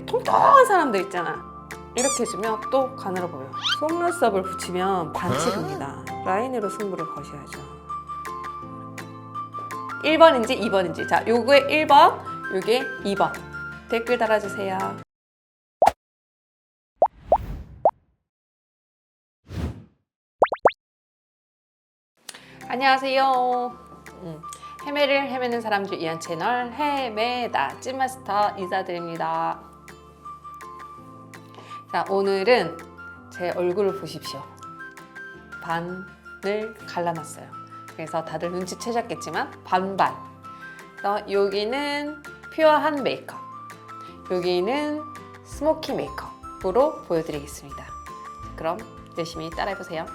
통통한 사람들 있잖아. 이렇게 해주면 또 가늘어 보여. 속눈썹을 붙이면 반칙입니다. 라인으로 승부를 거셔야죠. 1번인지 2번인지. 자, 요게 1번, 요게 2번. 댓글 달아주세요. 안녕하세요. 헤매를 헤매는 사람들 위한 채널 헤매다 찐마스터 인사드립니다. 자, 오늘은 제 얼굴을 보십시오. 반을 갈라놨어요. 그래서 다들 눈치채셨겠지만 반반. 여기는 퓨어한 메이크업, 여기는 스모키 메이크업으로 보여드리겠습니다. 그럼 열심히 따라해보세요.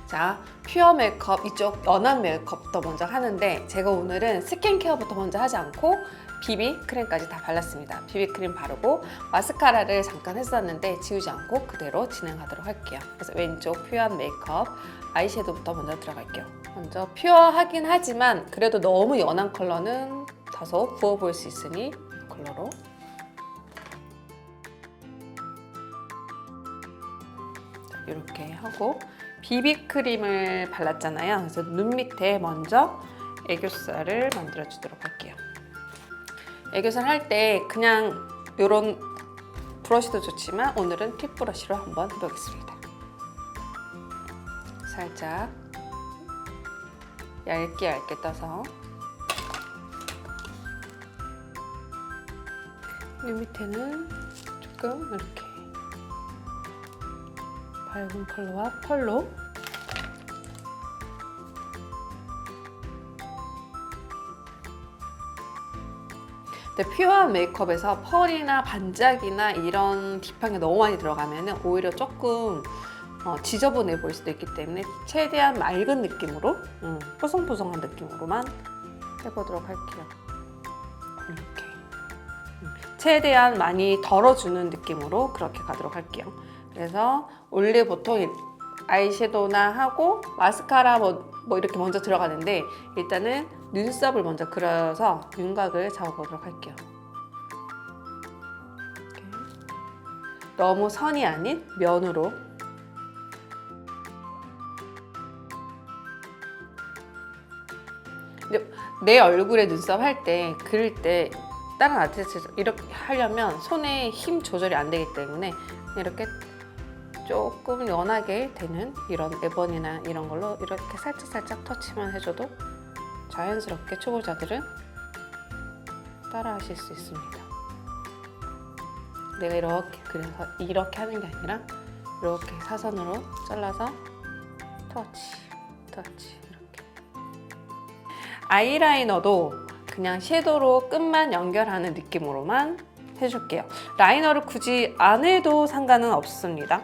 자, 퓨어 메이크업, 이쪽 연한 메이크업부터 먼저 하는데 제가 오늘은 스킨케어부터 먼저 하지 않고 비비크림까지 다 발랐습니다. 비비크림 바르고 마스카라를 잠깐 했었는데 지우지 않고 그대로 진행하도록 할게요. 그래서 왼쪽 퓨어한 메이크업 아이섀도우부터 먼저 들어갈게요. 먼저 퓨어하긴 하지만 그래도 너무 연한 컬러는 다소 부어 보일 수 있으니 이 컬러로 이렇게 하고 비비크림을 발랐잖아요. 그래서 눈 밑에 먼저 애교살을 만들어 주도록 할게요. 애교살 할 때 그냥 이런 브러쉬도 좋지만 오늘은 팁 브러쉬로 한번 해보겠습니다. 살짝 얇게 떠서 눈 밑에는 조금 이렇게 밝은 컬러와 펄로 근데 퓨어한 메이크업에서 펄이나 반짝이나 이런 딥한 게 너무 많이 들어가면 오히려 조금 지저분해 보일 수도 있기 때문에 최대한 맑은 느낌으로 뽀송뽀송한 느낌으로만 해보도록 할게요. 이렇게 최대한 많이 덜어주는 느낌으로 그렇게 가도록 할게요. 그래서 원래 보통 아이섀도우나 하고 마스카라 뭐 이렇게 먼저 들어가는데 일단은 눈썹을 먼저 그려서 윤곽을 잡아보도록 할게요. 이렇게. 너무 선이 아닌 면으로 내 얼굴에 눈썹 할 때 그릴 때 다른 아티스트 이렇게 하려면 손에 힘 조절이 안 되기 때문에 이렇게 조금 연하게 되는 이런 에버니나 이런 걸로 이렇게 살짝 터치만 해줘도 자연스럽게 초보자들은 따라 하실 수 있습니다. 내가 이렇게 그래서 이렇게 하는 게 아니라 이렇게 사선으로 잘라서 터치 이렇게. 아이라이너도 그냥 섀도우로 끝만 연결하는 느낌으로만 해줄게요. 라이너를 굳이 안 해도 상관은 없습니다.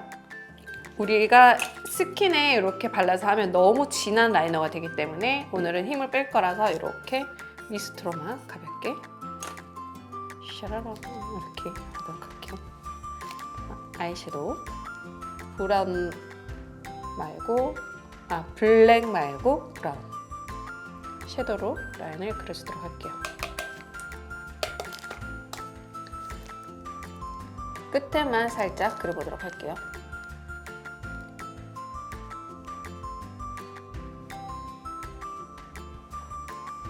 우리가 스킨에 이렇게 발라서 하면 너무 진한 라이너가 되기 때문에 오늘은 힘을 뺄 거라서 이렇게 미스트로만 가볍게 샤라라 이렇게 하도록 할게요. 아이섀도우 브라운 말고 블랙 말고 브라운 섀도우로 라인을 그려주도록 할게요. 끝에만 살짝 그려보도록 할게요.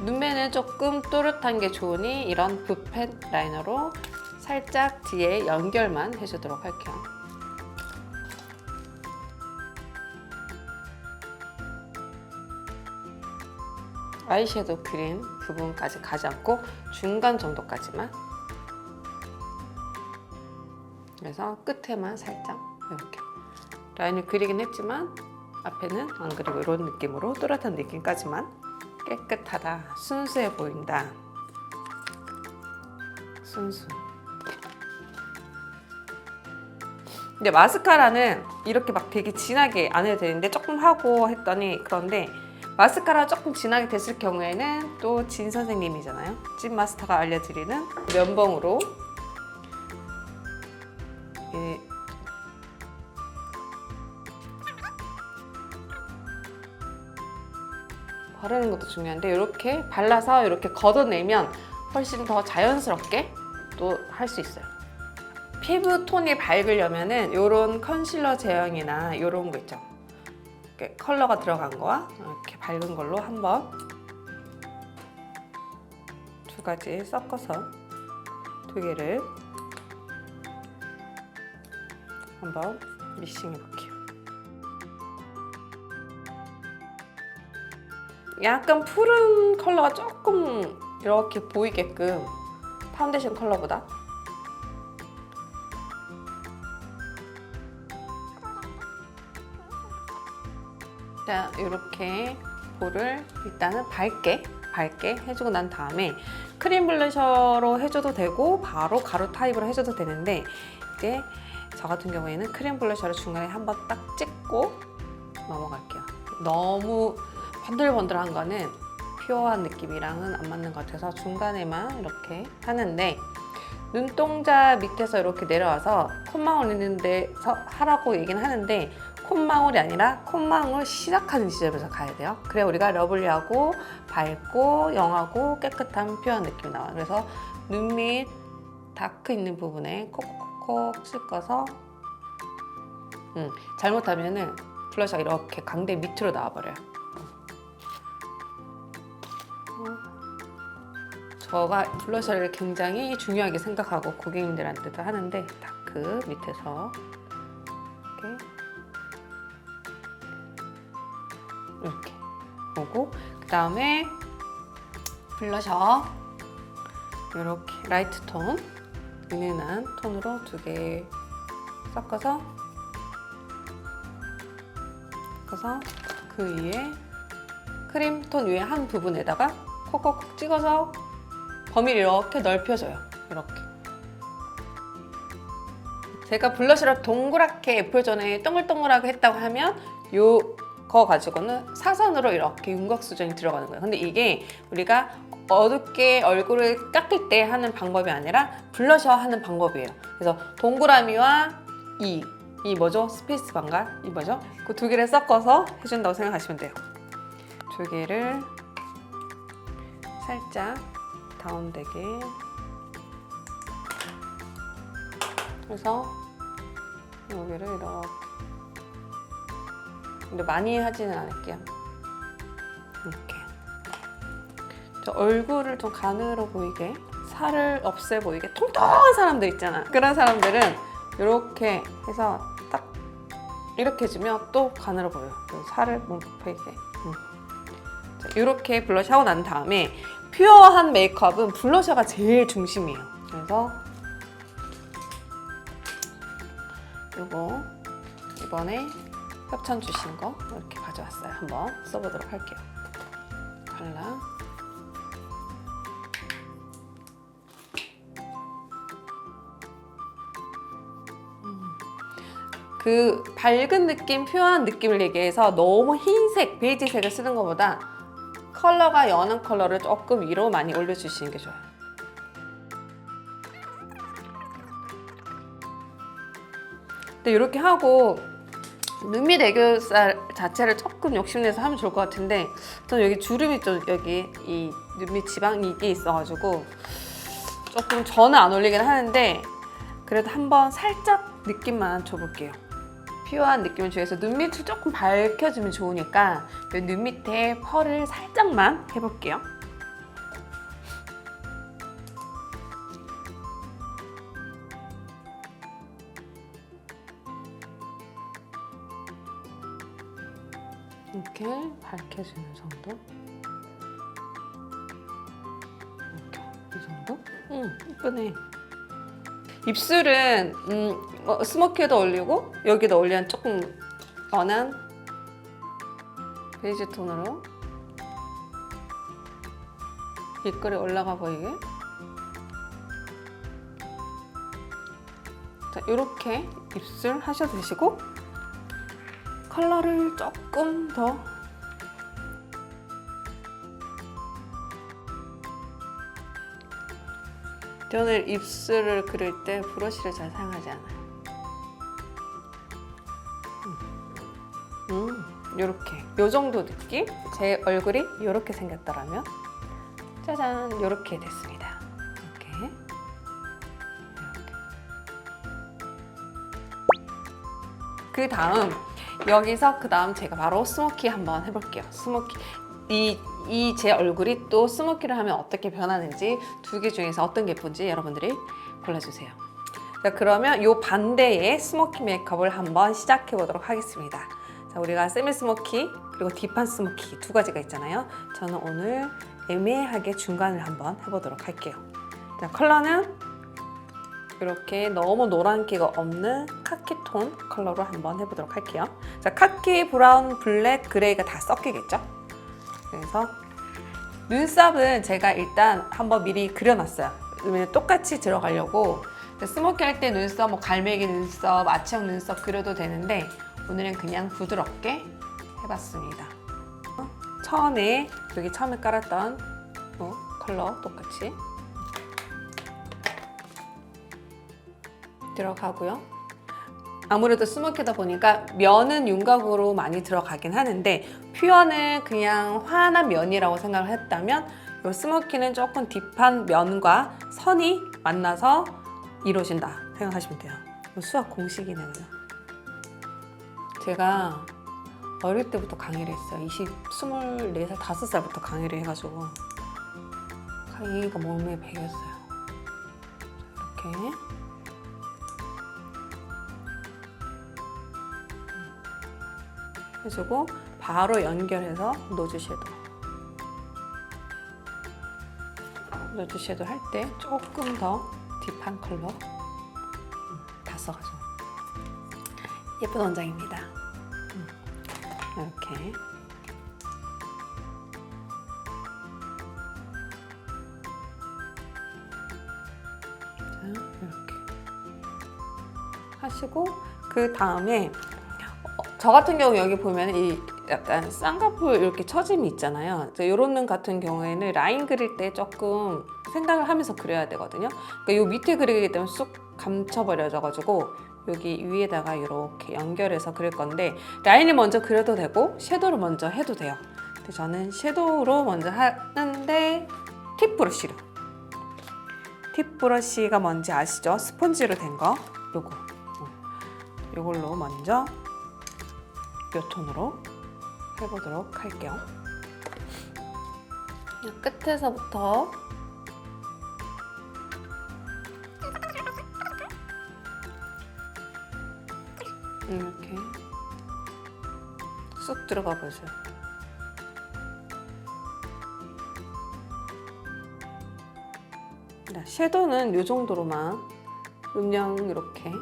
눈매는 조금 또렷한 게 좋으니 이런 붓펜 라이너로 살짝 뒤에 연결만 해주도록 할게요. 아이섀도우 그린 부분까지 가지 않고 중간 정도까지만, 그래서 끝에만 살짝 이렇게 라인을 그리긴 했지만 앞에는 안 그리고 이런 느낌으로 또렷한 느낌까지만. 깨끗하다, 순수해 보인다. 순수. 근데 마스카라는 이렇게 막 되게 진하게 안 해도 되는데 조금 하고 했더니 그런데 마스카라 조금 진하게 됐을 경우에는 또 진 선생님이잖아요. 진 마스터가 알려드리는 면봉으로 바르는 것도 중요한데 이렇게 발라서 이렇게 걷어내면 훨씬 더 자연스럽게 또 할 수 있어요. 피부 톤이 밝으려면은 이런 컨실러 제형이나 이런 거 있죠. 이렇게 컬러가 들어간 거와 이렇게 밝은 걸로 한번 두 가지 섞어서 두 개를 한번 믹싱해 볼게요. 약간 푸른 컬러가 조금 이렇게 보이게끔 파운데이션 컬러보다 자, 이렇게 볼을 일단은 밝게 해주고 난 다음에 크림 블러셔로 해줘도 되고 바로 가루 타입으로 해줘도 되는데 이제 저 같은 경우에는 크림 블러셔를 중간에 한번 딱 찍고 넘어갈게요. 너무 번들번들한 거는 퓨어한 느낌이랑은 안 맞는 것 같아서 중간에만 이렇게 하는데 눈동자 밑에서 이렇게 내려와서 콧망울 있는 데서 하라고 얘기는 하는데 콧망울이 아니라 콧망울 시작하는 지점에서 가야 돼요. 그래야 우리가 러블리하고 밝고 영하고 깨끗한 퓨어한 느낌이 나와요. 그래서 눈 밑 다크 있는 부분에 콕콕콕 씻어서 잘못하면은 블러셔가 이렇게 광대 밑으로 나와버려요. 저가 블러셔를 굉장히 중요하게 생각하고 고객님들한테도 하는데 다크 밑에서 이렇게 오고 그 다음에 블러셔 이렇게 라이트 톤 은은한 톤으로 두 개 섞어서 그 위에 크림 톤 위에 한 부분에다가 콕콕콕 찍어서 범위를 이렇게 넓혀줘요. 이렇게 제가 블러셔를 동그랗게 애플존에 동글동글하게 했다고 하면 요거 가지고는 사선으로 이렇게 윤곽수정이 들어가는 거예요. 근데 이게 우리가 어둡게 얼굴을 깎을 때 하는 방법이 아니라 블러셔 하는 방법이에요. 그래서 동그라미와 이 뭐죠? 스페이스 바인가? 이 뭐죠? 그 두 개를 섞어서 해준다고 생각하시면 돼요. 두 개를 살짝 다운되게 그래서 여기를 이렇게 근데 많이 하지는 않을게요. 이렇게 저 얼굴을 좀 가늘어 보이게 살을 없애 보이게 통통한 사람들 있잖아. 그런 사람들은 이렇게 해서 딱 이렇게 해주면 또 가늘어 보여. 살을 못 보이게. 자, 이렇게 블러셔 하고 난 다음에 퓨어한 메이크업은 블러셔가 제일 중심이에요. 그래서 이거 이번에 협찬 주신 거 이렇게 가져왔어요. 한번 써보도록 할게요. 컬러 그 밝은 느낌, 퓨어한 느낌을 얘기해서 너무 흰색, 베이지색을 쓰는 것보다 컬러가 연한 컬러를 조금 위로 많이 올려주시는 게 좋아요. 근데 이렇게 하고 눈밑 애교살 자체를 조금 욕심내서 하면 좋을 것 같은데 저는 여기 주름이 좀 여기 이 눈밑 지방이 이게 있어가지고 조금 저는 안 올리긴 하는데 그래도 한번 살짝 느낌만 줘볼게요. 퓨어한 느낌을 주해서 눈밑을 조금 밝혀주면 좋으니까 눈 밑에 펄을 살짝만 해볼게요. 이렇게 밝혀주는 정도. 이렇게 이 정도? 예쁘네. 입술은 스모키에도 올리고 여기도 올리면 조금 연한 베이지 톤으로 입꼬리 올라가 보이게. 자, 이렇게 입술 하셔도 되시고 컬러를 조금 더 저는 입술을 그릴 때 브러쉬를 잘 사용하지 않아요. 요렇게 요 정도 느낌? 제 얼굴이 요렇게 생겼더라면 짜잔 요렇게 됐습니다. 이렇게 그 다음 여기서 그 다음 제가 바로 스모키 한번 해볼게요. 스모키 이 제 얼굴이 또 스모키를 하면 어떻게 변하는지 두 개 중에서 어떤 게 예쁜지 여러분들이 골라주세요. 자, 그러면 요 반대의 스모키 메이크업을 한번 시작해 보도록 하겠습니다. 자, 우리가 세미 스모키 그리고 딥한 스모키 두 가지가 있잖아요. 저는 오늘 애매하게 중간을 한번 해보도록 할게요. 자, 컬러는 이렇게 너무 노란기가 없는 카키톤 컬러로 한번 해보도록 할게요. 자, 카키, 브라운, 블랙, 그레이가 다 섞이겠죠? 그래서 눈썹은 제가 일단 한번 미리 그려놨어요. 왜냐면 똑같이 들어가려고. 스모키 할 때 눈썹, 뭐 갈매기 눈썹, 아치형 눈썹 그려도 되는데 오늘은 그냥 부드럽게 해봤습니다. 처음에 여기 처음에 깔았던 컬러 똑같이 들어가고요. 아무래도 스모키다 보니까 면은 윤곽으로 많이 들어가긴 하는데 퓨어는 그냥 환한 면이라고 생각을 했다면 이 스모키는 조금 딥한 면과 선이 만나서 이루어진다 생각하시면 돼요. 수학 공식이네요. 제가 어릴 때부터 강의를 했어요. 24살, 5살부터 강의를 해가지고 강의가 몸에 배겼어요. 이렇게 해주고 바로 연결해서 노즈 섀도우. 노즈 섀도우 할 때 조금 더 딥한 컬러 다 써가지고 예쁜 원장입니다. 이렇게 자, 이렇게 하시고 그 다음에 저 같은 경우 여기 보면 이 약간 쌍꺼풀 이렇게 처짐이 있잖아요. 이런 눈 같은 경우에는 라인 그릴 때 조금 생각을 하면서 그려야 되거든요. 그러니까 요 밑에 그리기 때문에 쑥 감춰버려져가지고 여기 위에다가 이렇게 연결해서 그릴 건데 라인을 먼저 그려도 되고 섀도우를 먼저 해도 돼요. 근데 저는 섀도우로 먼저 하는데 팁 브러쉬로. 팁 브러쉬가 뭔지 아시죠? 스펀지로 된 거. 요걸로 먼저 이 톤으로 해보도록 할게요. 끝에서부터 이렇게 쑥 들어가 보세요. 섀도우는 이 정도로만 음영 이렇게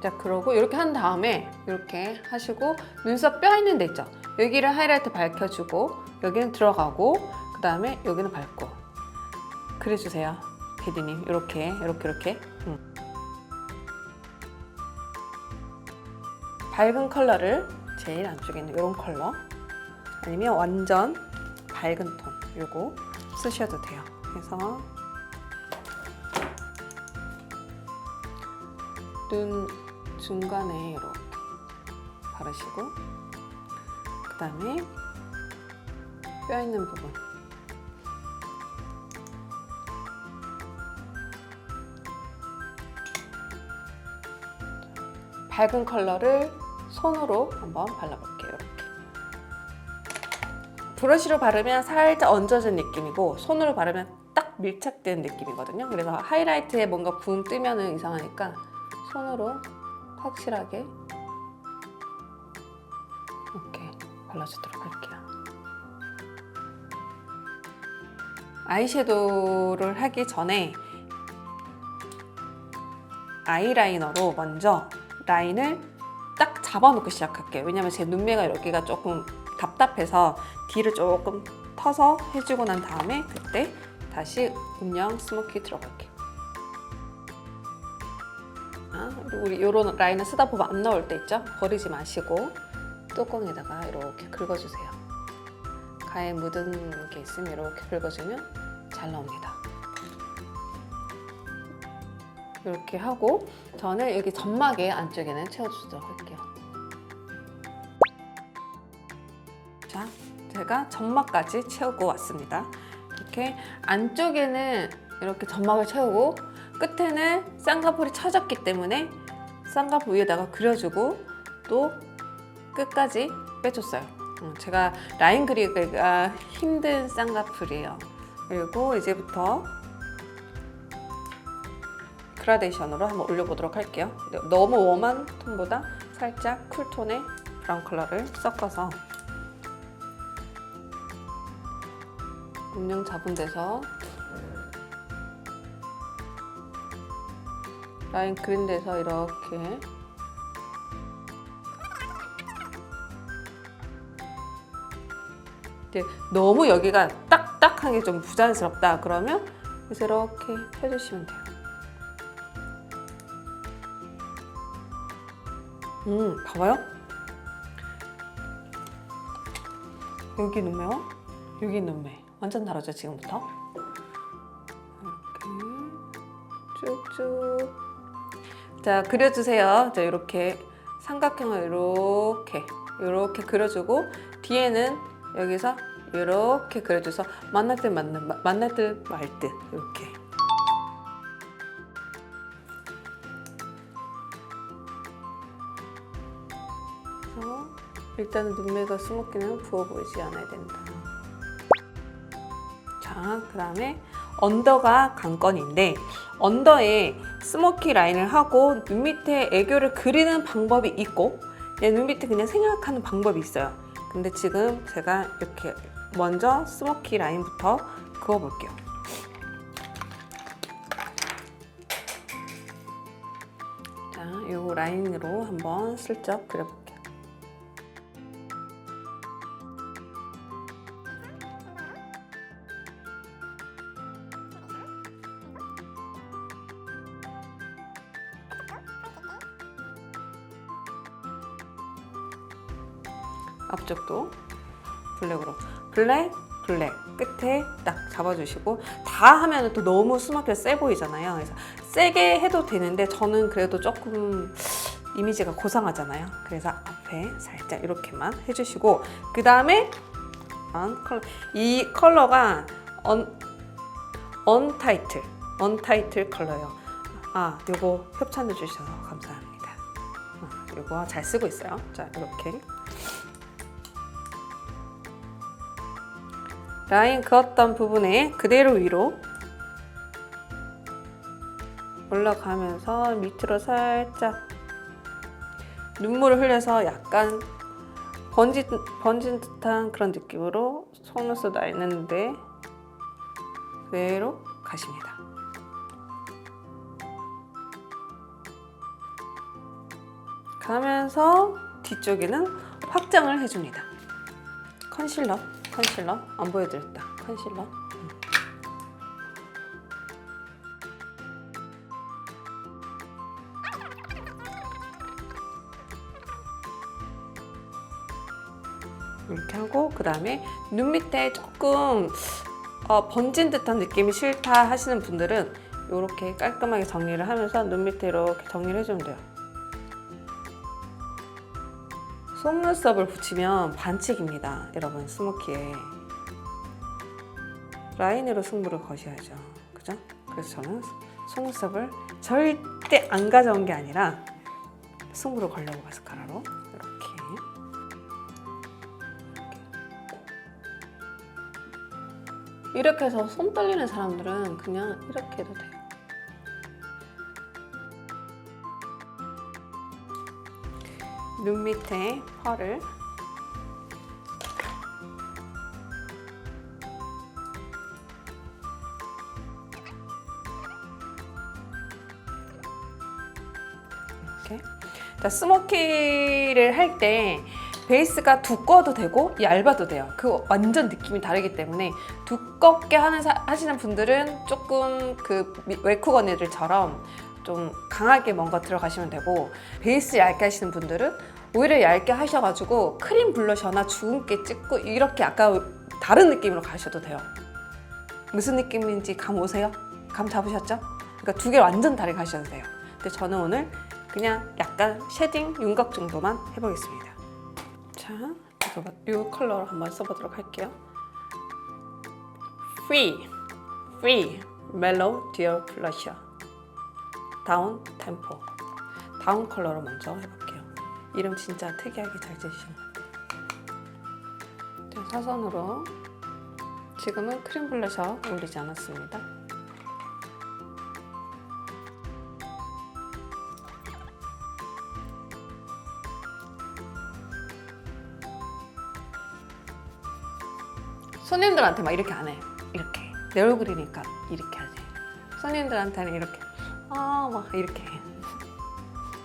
자, 그러고 이렇게 한 다음에 이렇게 하시고 눈썹 뼈 있는 데 있죠? 여기를 하이라이트 밝혀주고 여기는 들어가고 그 다음에 여기는 밝고 그려주세요. 피디님 이렇게. 밝은 컬러를 제일 안쪽에 있는 이런 컬러 아니면 완전 밝은 톤 요거 쓰셔도 돼요. 그래서 눈 중간에 이렇게 바르시고 그 다음에 뼈 있는 부분 밝은 컬러를 손으로 한번 발라볼게요. 이렇게 브러쉬로 바르면 살짝 얹어진 느낌이고 손으로 바르면 딱 밀착된 느낌이거든요. 그래서 하이라이트에 뭔가 붕 뜨면은 이상하니까 손으로 확실하게 이렇게 발라주도록 할게요. 아이섀도우를 하기 전에 아이라이너로 먼저 라인을 딱 잡아놓고 시작할게요. 왜냐면 제 눈매가 여기가 조금 답답해서 뒤를 조금 터서 해주고 난 다음에 그때 다시 음영 스모키 들어갈게요. 우리 이런 라인을 쓰다 보면 안 나올 때 있죠? 버리지 마시고 뚜껑에다가 이렇게 긁어주세요. 가에 묻은 게 있으면 이렇게 긁어주면 잘 나옵니다. 이렇게 하고 저는 여기 점막의 안쪽에는 채워주도록 할게요. 자, 제가 점막까지 채우고 왔습니다. 이렇게 안쪽에는 이렇게 점막을 채우고 끝에는 쌍꺼풀이 쳐졌기 때문에 쌍꺼풀 위에다가 그려주고 또 끝까지 빼줬어요. 제가 라인 그리기가 힘든 쌍꺼풀이에요. 그리고 이제부터 그라데이션으로 한번 올려보도록 할게요. 너무 웜한 톤보다 살짝 쿨톤의 브라운 컬러를 섞어서 음영 잡은 데서 라인 그린 데서 이렇게 이제 너무 여기가 딱딱하게 좀 부자연스럽다 그러면 그래서 이렇게 펴주시면 돼요. 봐봐요. 여기 눈매와 여기 눈매 완전 다르죠 지금부터. 이렇게 쭉쭉. 자 그려주세요. 자 이렇게 삼각형을 이렇게 그려주고 뒤에는 여기서 이렇게 그려줘서 만날 듯 만날 듯 말 듯 이렇게. 일단은 눈매가 스모키는 부어 보이지 않아야 된다. 자, 그 다음에 언더가 관건인데 언더에 스모키 라인을 하고 눈 밑에 애교를 그리는 방법이 있고 내 눈 밑에 그냥 생각하는 방법이 있어요. 근데 지금 제가 이렇게 먼저 스모키 라인부터 그어볼게요. 자, 이 라인으로 한번 슬쩍 그려볼게요. 앞쪽도 블랙으로 블랙 끝에 딱 잡아주시고 다 하면 또 너무 스모키가 세 보이잖아요. 그래서 세게 해도 되는데 저는 그래도 조금 이미지가 고상하잖아요. 그래서 앞에 살짝 이렇게만 해주시고 그 다음에 이 컬러가 언타이틀 컬러예요. 요거 협찬해 주셔서 감사합니다. 요거 잘 쓰고 있어요. 자 이렇게 라인 그었던 부분에 그대로 위로 올라가면서 밑으로 살짝 눈물을 흘려서 약간 번진 듯한 그런 느낌으로 속눈썹 나 있는데 그대로 가십니다. 가면서 뒤쪽에는 확장을 해줍니다. 컨실러 안 보여드렸다. 컨실러. 이렇게 하고 그 다음에 눈 밑에 조금 번진 듯한 느낌이 싫다 하시는 분들은 이렇게 깔끔하게 정리를 하면서 눈 밑에 이렇게 정리를 해주면 돼요. 속눈썹을 붙이면 반칙입니다. 여러분 스모키에 라인으로 승부를 거셔야죠. 그죠? 그래서 저는 속눈썹을 절대 안 가져온 게 아니라 승부를 걸려고 마스카라로 이렇게 해서 손 떨리는 사람들은 그냥 이렇게 해도 돼요. 눈 밑에 펄을 이렇게. 자, 스모키를 할 때 베이스가 두꺼워도 되고 얇아도 돼요. 그 완전 느낌이 다르기 때문에 두껍게 하시는 분들은 조금 그 웨이크 언니들처럼 좀 강하게 뭔가 들어가시면 되고 베이스 얇게 하시는 분들은 오히려 얇게 하셔가지고 크림 블러셔나 주근깨 찍고 이렇게 아까 다른 느낌으로 가셔도 돼요. 무슨 느낌인지 감 오세요? 감 잡으셨죠? 그러니까 두 개 완전 다르게 가셔도 돼요. 근데 저는 오늘 그냥 약간 쉐딩 윤곽 정도만 해보겠습니다. 자, 이 컬러로 한번 써보도록 할게요. Free Mellow Dear Blusher 다운 템포. 다운 컬러로 먼저 해볼게요. 이름 진짜 특이하게 잘 지으신 것 같아요. 사선으로 지금은 크림 블러셔 올리지 않았습니다. 손님들한테 막 이렇게 안 해. 이렇게 내 얼굴이니까 이렇게 하지. 손님들한테는 이렇게 막 이렇게 해.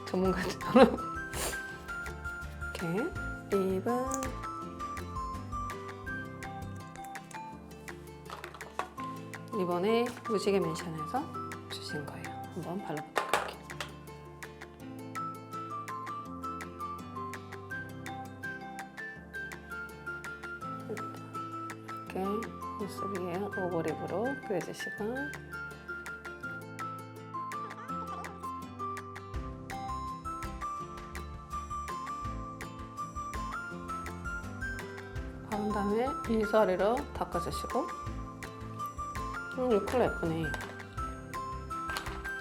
전문가처럼. 이렇게 립은 이번에 무지개 멘션에서 주신 거예요. 한번 발라보도록 할게요. 이렇게 눈썹 위에 오버립으로 그려주시고 바른 다음에 인수아래로 닦아주시고 이 컬러 예쁘네.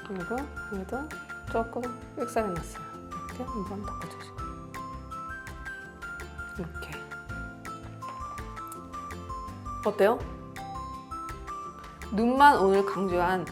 그리고 여기도 조금 삑사리 났어요. 이렇게 한번 닦아주시고 이렇게 어때요? 눈만 오늘 강조한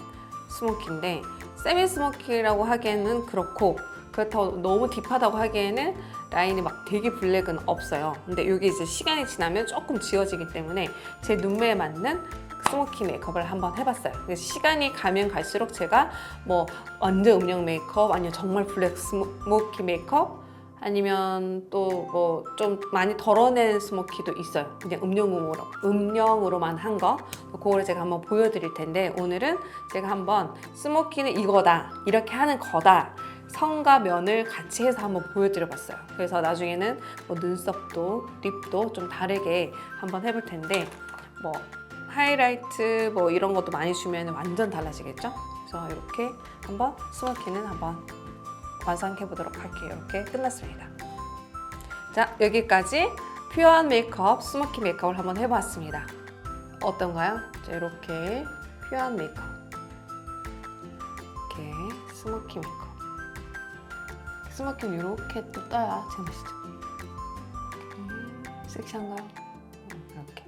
스모키인데 세미 스모키라고 하기에는 그렇고 그렇다고 너무 딥하다고 하기에는 라인이 막 되게 블랙은 없어요. 근데 이게 이제 시간이 지나면 조금 지워지기 때문에 제 눈매에 맞는 스모키 메이크업을 한번 해봤어요. 그래서 시간이 가면 갈수록 제가 뭐 완전 음영 메이크업 아니면 정말 블랙 스모키 메이크업 아니면 또 뭐 좀 많이 덜어낸 스모키도 있어요. 그냥 음영으로만 한 거. 그거를 제가 한번 보여드릴 텐데 오늘은 제가 한번 스모키는 이거다. 이렇게 하는 거다. 선과 면을 같이 해서 한번 보여드려봤어요. 그래서 나중에는 뭐 눈썹도 립도 좀 다르게 한번 해볼 텐데 뭐 하이라이트 뭐 이런 것도 많이 주면 완전 달라지겠죠? 그래서 이렇게 한번 스모키는 한번 완성해 보도록 할게요. 이렇게 끝났습니다. 자, 여기까지 퓨어한 메이크업, 스모키 메이크업을 한번 해봤습니다. 어떤가요? 자, 이렇게 퓨어한 메이크업, 이렇게 스모키 메이크업. 스모키는 이렇게 또 떠야 제맛이죠. 이렇게 섹시한가요? 이렇게.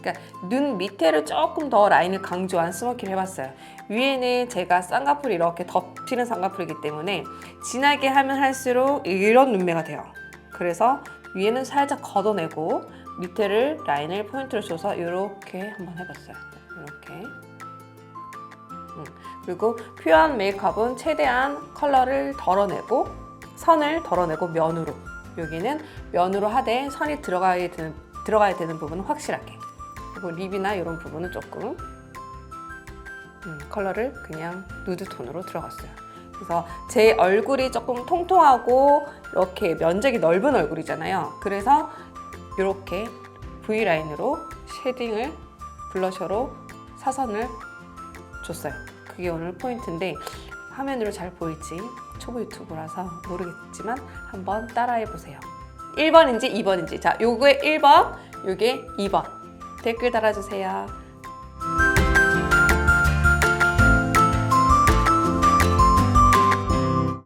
그러니까 눈 밑에를 조금 더 라인을 강조한 스모키를 해봤어요. 위에는 제가 쌍꺼풀이 이렇게 덮치는 쌍꺼풀이기 때문에 진하게 하면 할수록 이런 눈매가 돼요. 그래서 위에는 살짝 걷어내고 밑에를 라인을 포인트를 줘서 이렇게 한번 해봤어요. 이렇게. 그리고 퓨어한 메이크업은 최대한 컬러를 덜어내고 선을 덜어내고 면으로. 여기는 면으로 하되 선이 들어가야 되는 부분은 확실하게. 그리고 립이나 이런 부분은 조금 컬러를 그냥 누드 톤으로 들어갔어요. 그래서 제 얼굴이 조금 통통하고 이렇게 면적이 넓은 얼굴이잖아요. 그래서 이렇게 V라인으로 쉐딩을 블러셔로 사선을 줬어요. 그게 오늘 포인트인데 화면으로 잘 보일지 초보 유튜브라서 모르겠지만 한번 따라해 보세요. 1번인지 2번인지. 자, 요게 1번, 요게 2번. 댓글 달아주세요.